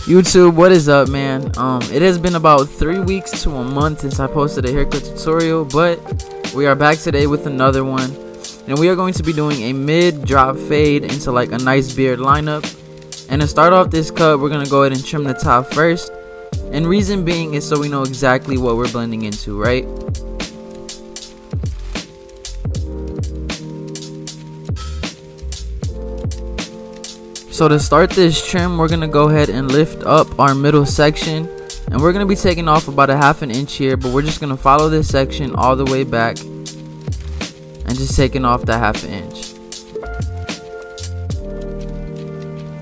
YouTube, what is up, man? It has been about 3 weeks to a month since I posted a haircut tutorial, but we are back today with another one, and we are going to be doing a mid drop fade into like a nice beard lineup. And to start off this cut, we're gonna go ahead and trim the top first, and reason being is so we know exactly what we're blending into, right? So to start this trim, we're gonna go ahead and lift up our middle section, and we're gonna be taking off about a ½ inch here, but we're just gonna follow this section all the way back and just taking off that ½ inch.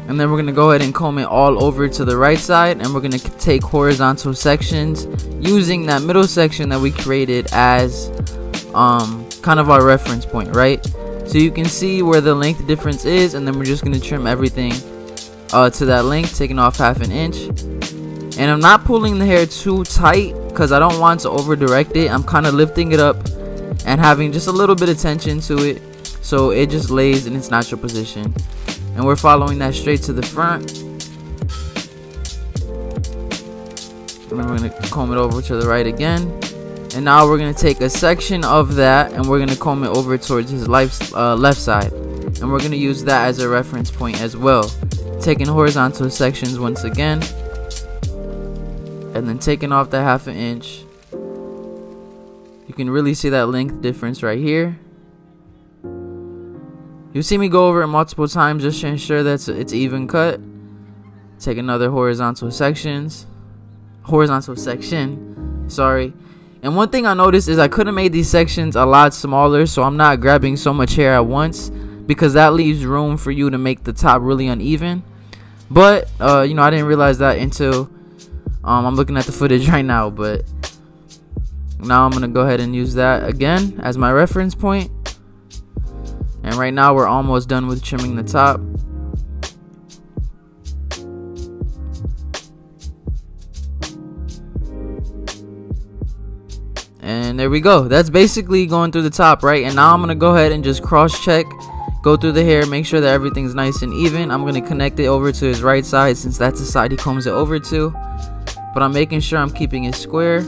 And then we're gonna go ahead and comb it all over to the right side, and we're gonna take horizontal sections using that middle section that we created as kind of our reference point, right? So you can see where the length difference is, and then we're just going to trim everything to that length, taking off ½ inch. And I'm not pulling the hair too tight because I don't want to over direct it. I'm kind of lifting it up and having just a little bit of tension to it so it just lays in its natural position. And we're following that straight to the front. And then we're going to comb it over to the right again. And now we're going to take a section of that and we're going to comb it over towards his left side. And we're going to use that as a reference point as well. Taking horizontal sections once again. And then taking off that ½ inch. You can really see that length difference right here. You'll see me go over it multiple times just to ensure that it's even cut. Take another horizontal section. Sorry. And one thing I noticed is I could have made these sections a lot smaller, so I'm not grabbing so much hair at once, because that leaves room for you to make the top really uneven. But you know, I didn't realize that until I'm looking at the footage right now. But now I'm gonna go ahead and use that again as my reference point. And right now we're almost done with trimming the top. And there we go. That's basically going through the top, right? And now I'm gonna go ahead and just cross check, go through the hair, make sure that everything's nice and even. I'm gonna connect it over to his right side since that's the side he combs it over to, but I'm making sure I'm keeping it square.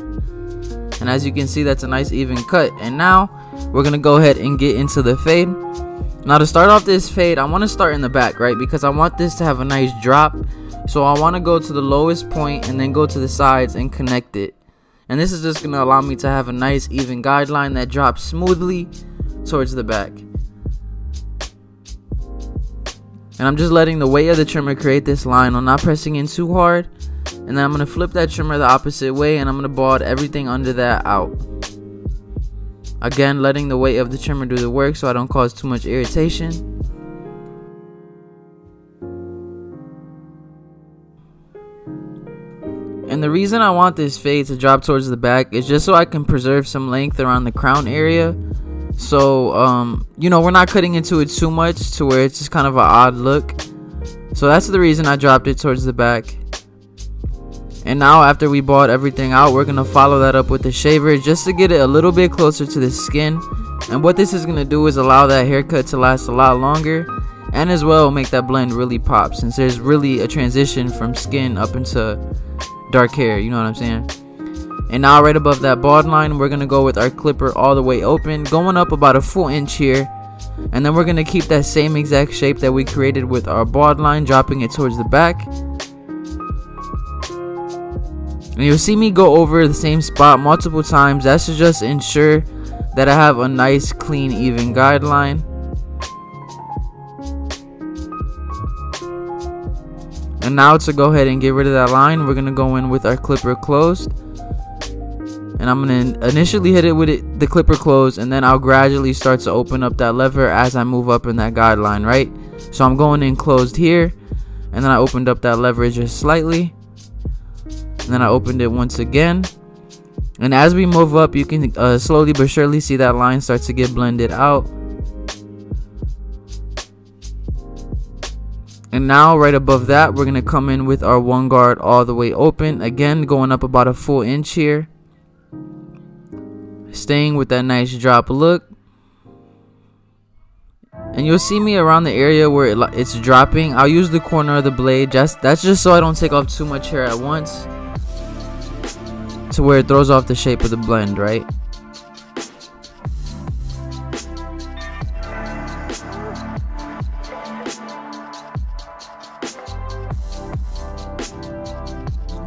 And as you can see, that's a nice even cut. And now we're gonna go ahead and get into the fade. Now to start off this fade, I want to start in the back, right? Because I want this to have a nice drop. So I want to go to the lowest point and then go to the sides and connect it. And this is just going to allow me to have a nice even guideline that drops smoothly towards the back. And I'm just letting the weight of the trimmer create this line. I'm not pressing in too hard. And then I'm going to flip that trimmer the opposite way, and I'm going to bald everything under that out. Again, letting the weight of the trimmer do the work so I don't cause too much irritation. And the reason I want this fade to drop towards the back is just so I can preserve some length around the crown area. So, you know, we're not cutting into it too much to where it's just kind of an odd look. So that's the reason I dropped it towards the back. And now after we bald everything out, we're going to follow that up with the shaver just to get it a little bit closer to the skin. And what this is going to do is allow that haircut to last a lot longer, and as well make that blend really pop, since there's really a transition from skin up into dark hair, you know what I'm saying? And now right above that bald line, we're going to go with our clipper all the way open, going up about a full inch here. And then we're going to keep that same exact shape that we created with our bald line, dropping it towards the back. And you'll see me go over the same spot multiple times. That's to just ensure that I have a nice, clean, even guideline. And now to go ahead and get rid of that line, we're going to go in with our clipper closed. And I'm going to initially hit it with the clipper closed, and then I'll gradually start to open up that lever as I move up in that guideline, right? So I'm going in closed here, and then I opened up that lever just slightly. And then I opened it once again. And as we move up, you can slowly but surely see that line start to get blended out. And now right above that, we're going to come in with our one guard all the way open. Again, going up about a full inch here. Staying with that nice drop look. And you'll see me around the area where it's dropping. I'll use the corner of the blade. That's just so I don't take off too much hair at once, to where it throws off the shape of the blend, right?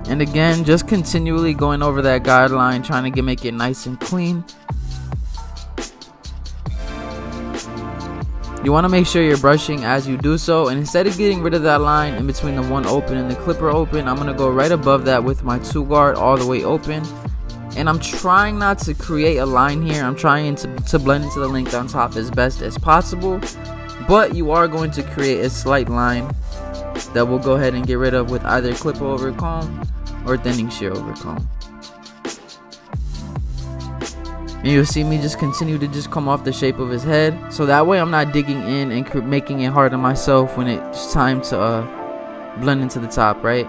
And again, just continually going over that guideline, trying to make it nice and clean. You want to make sure you're brushing as you do so, and instead of getting rid of that line in between the one open and the clipper open, I'm going to go right above that with my 2 guard all the way open. And I'm trying not to create a line here. I'm trying to blend into the length on top as best as possible, but you are going to create a slight line that we'll go ahead and get rid of with either clipper over comb or thinning shear over comb. And you'll see me just continue to just come off the shape of his head, so that way I'm not digging in and making it hard on myself when it's time to blend into the top, right?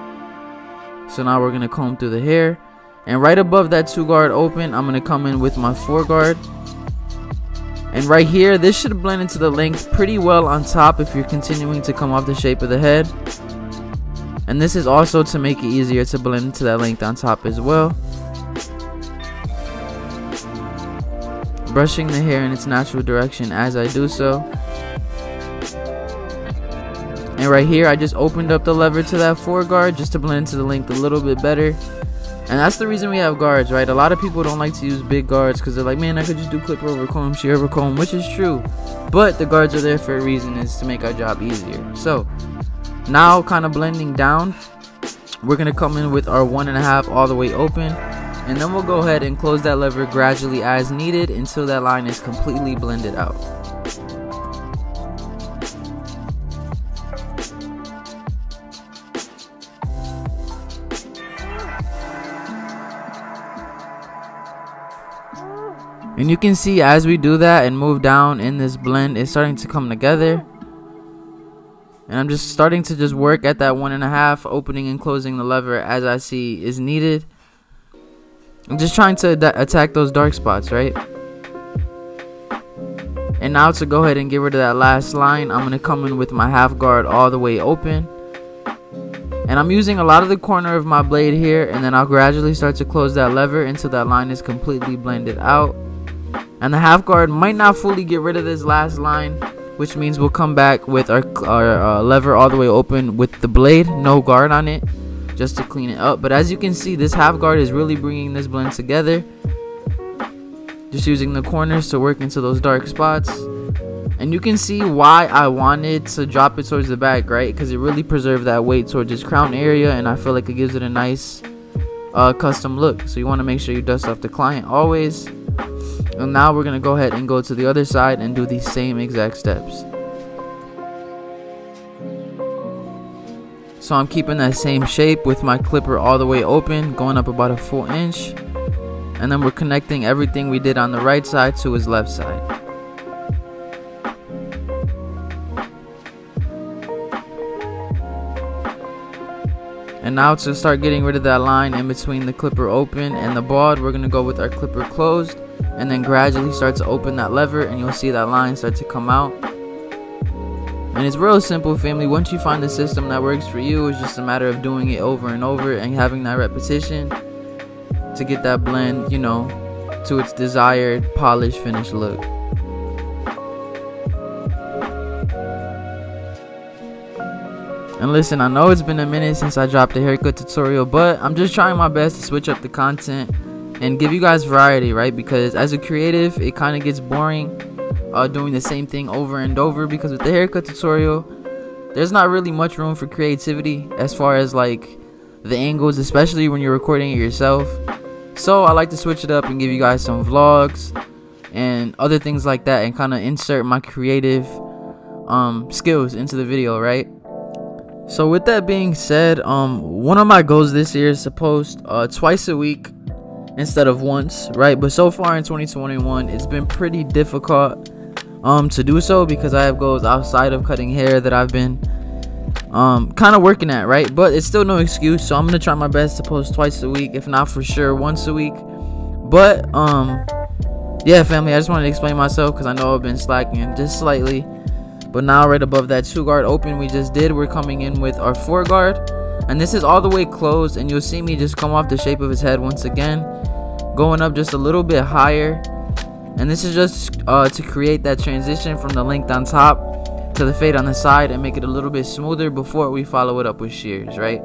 So now we're gonna comb through the hair, and right above that 2 guard open, I'm gonna come in with my 4 guard. And right here, this should blend into the length pretty well on top if you're continuing to come off the shape of the head. And this is also to make it easier to blend into that length on top as well. Brushing the hair in its natural direction as I do so. And right here, I just opened up the lever to that 4 guard just to blend into the length a little bit better. And that's the reason we have guards, right? A lot of people don't like to use big guards because they're like, man, I could just do clipper over comb, shear over comb, which is true. But the guards are there for a reason, is to make our job easier. So now, kind of blending down, we're going to come in with our 1.5 all the way open. And then we'll go ahead and close that lever gradually as needed until that line is completely blended out. And you can see as we do that and move down in this blend, it's starting to come together. And I'm just starting to just work at that 1.5, opening and closing the lever as I see is needed. I'm just trying to attack those dark spots, right? And now to go ahead and get rid of that last line, I'm going to come in with my 1/2 guard all the way open. And I'm using a lot of the corner of my blade here, and then I'll gradually start to close that lever until that line is completely blended out. And the 1/2 guard might not fully get rid of this last line, which means we'll come back with our lever all the way open with the blade, no guard on it, just to clean it up. But as you can see, this 1/2 guard is really bringing this blend together. Just using the corners to work into those dark spots. And you can see why I wanted to drop it towards the back, right? Because it really preserved that weight towards its crown area, and I feel like it gives it a nice custom look. So you want to make sure you dust off the client always. And now we're going to go ahead and go to the other side and do these same exact steps. So I'm keeping that same shape with my clipper all the way open, going up about a full inch. And then we're connecting everything we did on the right side to his left side. And now to start getting rid of that line in between the clipper open and the bald, we're going to go with our clipper closed. And then gradually start to open that lever, and you'll see that line start to come out. And it's real simple, family. Once you find the system that works for you, it's just a matter of doing it over and over and having that repetition to get that blend, you know, to its desired polished finished look. And listen, I know it's been a minute since I dropped a haircut tutorial, but I'm just trying my best to switch up the content and give you guys variety, right? Because as a creative, it kind of gets boring doing the same thing over and over, because with the haircut tutorial, there's not really much room for creativity as far as like the angles, especially when you're recording it yourself. So I like to switch it up and give you guys some vlogs and other things like that, and kind of insert my creative skills into the video, right? So with that being said, one of my goals this year is to post twice a week instead of once, right? But so far in 2021, it's been pretty difficult to do so, because I have goals outside of cutting hair that I've been kind of working at, right? But it's still no excuse, so I'm gonna try my best to post twice a week, if not for sure once a week. But yeah, family, I just wanted to explain myself because I know I've been slacking just slightly. But now right above that 2 guard open we just did, we're coming in with our 4 guard, and this is all the way closed, and you'll see me just come off the shape of his head once again, going up just a little bit higher. And this is just to create that transition from the length on top to the fade on the side and make it a little bit smoother before we follow it up with shears, right?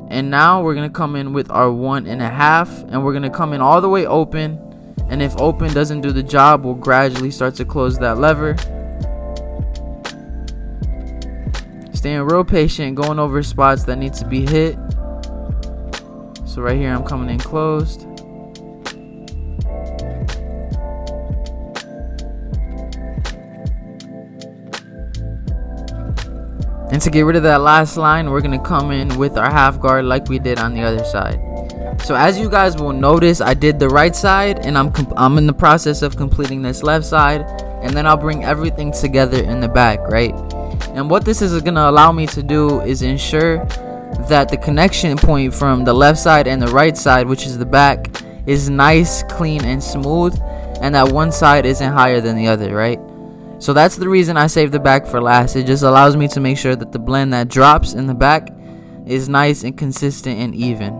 And now we're gonna come in with our 1.5, and we're gonna come in all the way open, and if open doesn't do the job, we'll gradually start to close that lever. Staying real patient, going over spots that need to be hit. So right here I'm coming in closed. And to get rid of that last line, we're going to come in with our half guard like we did on the other side. So as you guys will notice, I did the right side, and I'm in the process of completing this left side, and then I'll bring everything together in the back, right? And what this is going to allow me to do is ensure that the connection point from the left side and the right side, which is the back, is nice, clean, and smooth, and that one side isn't higher than the other, right? So that's the reason I saved the back for last. It just allows me to make sure that the blend that drops in the back is nice and consistent and even.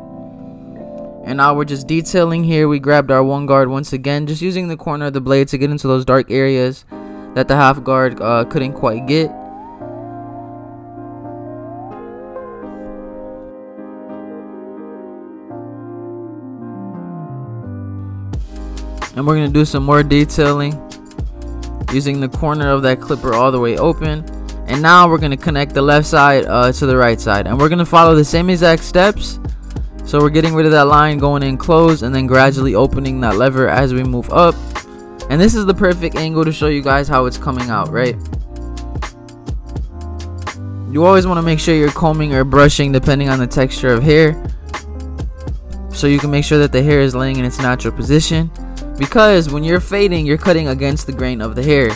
And now we're just detailing here. We grabbed our 1 guard once again, just using the corner of the blade to get into those dark areas that the half guard couldn't quite get. And we're going to do some more detailing using the corner of that clipper all the way open. And now we're going to connect the left side to the right side, and we're going to follow the same exact steps. So we're getting rid of that line, going in close, and then gradually opening that lever as we move up. And this is the perfect angle to show you guys how it's coming out, right? You always want to make sure you're combing or brushing depending on the texture of hair, so you can make sure that the hair is laying in its natural position. Because when you're fading, you're cutting against the grain of the hair,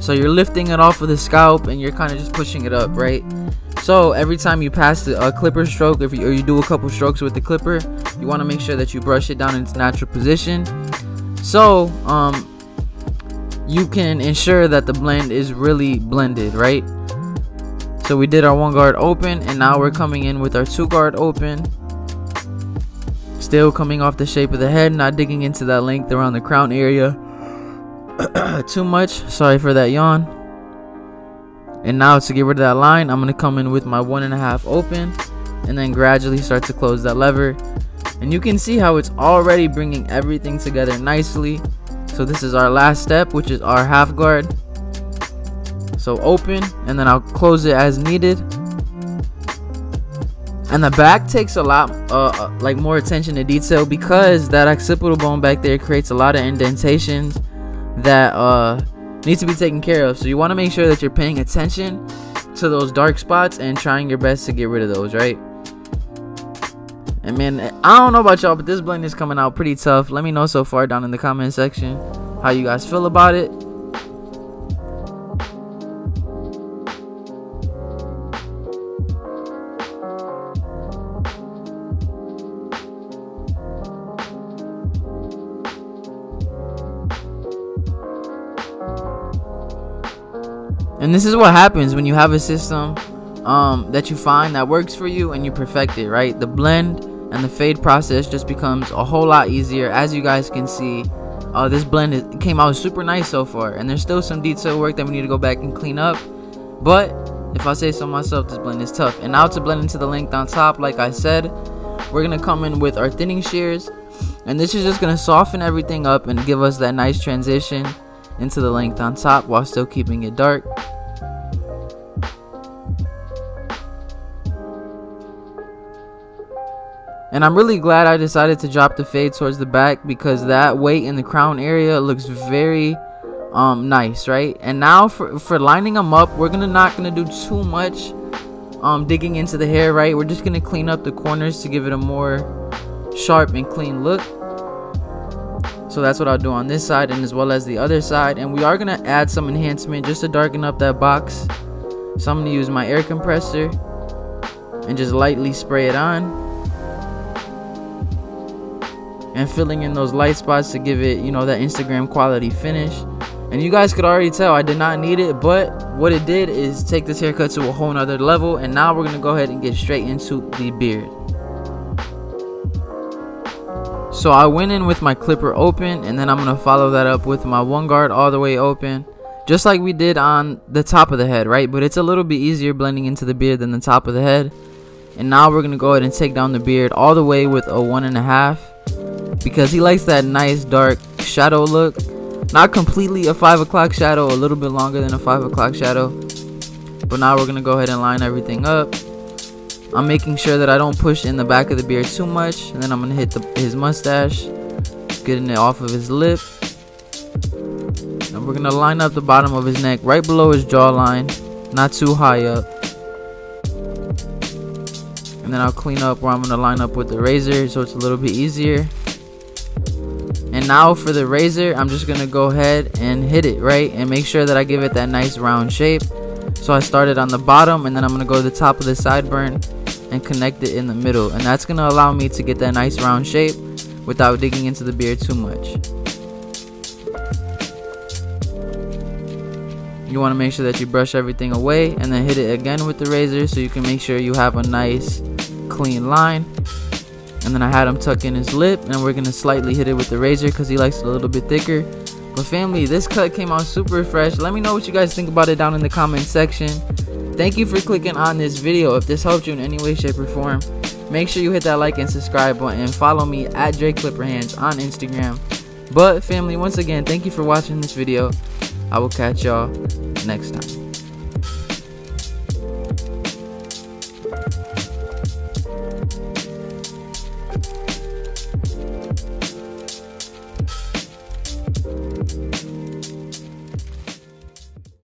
so you're lifting it off of the scalp and you're kind of just pushing it up, right? So every time you pass a clipper stroke, or you do a couple strokes with the clipper, you want to make sure that you brush it down in its natural position, so you can ensure that the blend is really blended, right? So we did our 1 guard open, and now we're coming in with our 2 guard open. Still coming off the shape of the head, not digging into that length around the crown area too much. Sorry for that yawn. And now to get rid of that line, I'm going to come in with my 1.5 open, and then gradually start to close that lever. And you can see how it's already bringing everything together nicely. So this is our last step, which is our half guard. So open, and then I'll close it as needed. And the back takes a lot like more attention to detail, because that occipital bone back there creates a lot of indentations that need to be taken care of. So you want to make sure that you're paying attention to those dark spots and trying your best to get rid of those, right? And man, I don't know about y'all, but this blend is coming out pretty tough. Let me know so far down in the comment section how you guys feel about it. And this is what happens when you have a system that you find that works for you and you perfect it, right? The blend and the fade process just becomes a whole lot easier. As you guys can see, this blend came out super nice so far, and there's still some detail work that we need to go back and clean up, but if I say so myself, this blend is tough. And now to blend into the length on top, like I said, we're gonna come in with our thinning shears, and this is just gonna soften everything up and give us that nice transition into the length on top while still keeping it dark. And I'm really glad I decided to drop the fade towards the back, because that weight in the crown area looks very nice, right? And now for lining them up, we're not gonna do too much digging into the hair, right? We're just gonna clean up the corners to give it a more sharp and clean look. So that's what I'll do on this side and as well as the other side. And we are gonna add some enhancement just to darken up that box. So I'm gonna use my air compressor and just lightly spray it on, and filling in those light spots to give it, you know, that Instagram quality finish. And you guys could already tell I did not need it, but what it did is take this haircut to a whole nother level. And now we're gonna go ahead and get straight into the beard. So I went in with my clipper open, and then I'm gonna follow that up with my one guard all the way open, just like we did on the top of the head, right? But it's a little bit easier blending into the beard than the top of the head. And now we're gonna go ahead and take down the beard all the way with a 1.5, because he likes that nice dark shadow look. Not completely a 5 o'clock shadow, a little bit longer than a 5 o'clock shadow. But now we're gonna go ahead and line everything up. I'm making sure that I don't push in the back of the beard too much, and then I'm gonna hit his mustache, getting it off of his lip. And we're gonna line up the bottom of his neck right below his jawline, not too high up. And then I'll clean up where I'm gonna line up with the razor, so it's a little bit easier. And now for the razor, I'm just gonna go ahead and hit it, right? And make sure that I give it that nice round shape. So I started on the bottom, and then I'm gonna go to the top of the sideburn and connect it in the middle. And that's gonna allow me to get that nice round shape without digging into the beard too much. You wanna make sure that you brush everything away and then hit it again with the razor, so you can make sure you have a nice clean line. And then I had him tuck in his lip, and we're gonna slightly hit it with the razor because he likes it a little bit thicker. But family, this cut came out super fresh. Let me know what you guys think about it down in the comment section. Thank you for clicking on this video. If this helped you in any way, shape, or form, make sure you hit that like and subscribe button, and follow me at DreClipperHands on Instagram. But family, once again, thank you for watching this video. I will catch y'all next time.